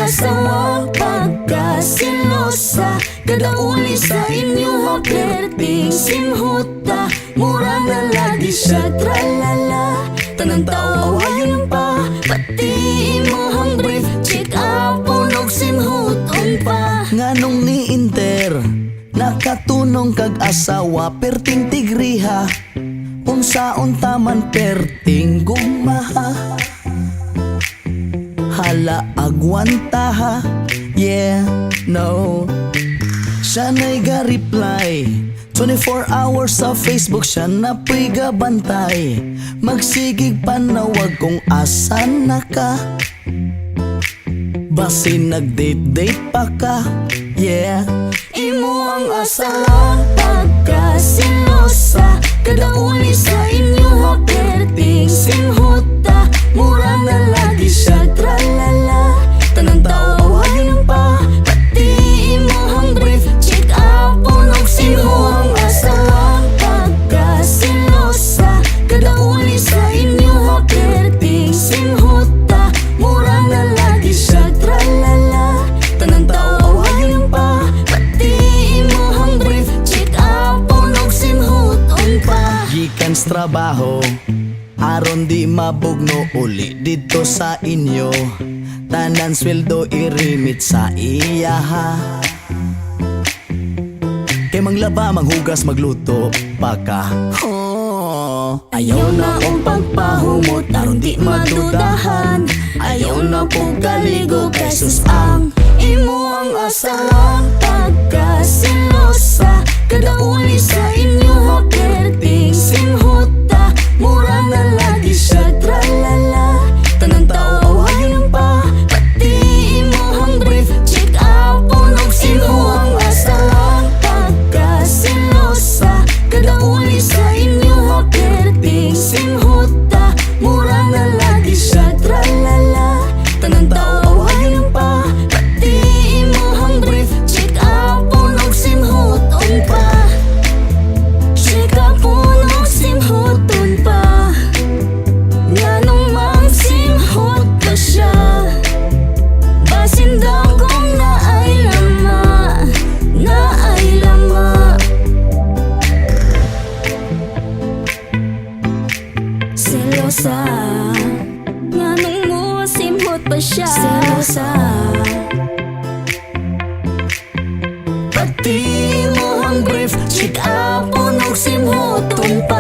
Asawa pagkasilosa, kada uli sa inyo haperting simhuta. Mura na lagi siya tralala, tanang tao awayon pa. Pati imohang brief, check up unog simhuton pa. Nganong ni Inter nakatunong kag asawa perting tigriha, unsaon taman perting gumaha. Hala agwanta ha, yeah, no. Siya na'y ga-reply 24 hours sa Facebook, siya na po'y gabantay. Magsigig panawag kung asan na ka, basi nag-date-date pa ka, yeah. Imo ang asawa pagkasilosa, kada uli sa inyo haperting simhuta. Mura na lagi siya tralala, tanang tao awayon pa. Pati imohang brief, check up unog simhuta. Ang asawa pagkasilosa, kada uli sa inyo haperting simhuta. Mura na lagi siya tralala, tanang tao awayon pa. Pati imohang brief, check up unog simhuton pa. Gikan sa trabaho aron di mabugno uli dito sa inyo, tanan sweldo irimit sa iya ha. Kay manglaba, manghugas, magluto baka Ayaw na kong pagpahumot aron di madudahan. Ayaw na kong kaligo kay sus ang imo ang asawa pagkasilosa, kada uli sa inyo haperting simhuta. Mura na lagi siya tralala, tanang tao awayon pa. Pati imohang brief, check up unog simhuta. Ang asawa pagkasilosa, kada uli sa inyo haperting simhuta. Mura na lagi siya tralala, tanang tao awayon pa. Pati imohang brief, check up unog simhuton pa. Check up unog simhuton pa. Nganong mang simhot pa siya, basin daw kung naay lama, naay lama. Selosa, nganong mo simhot pa siya, selosa. Pati mo ang brief, check up unog simhuton pa.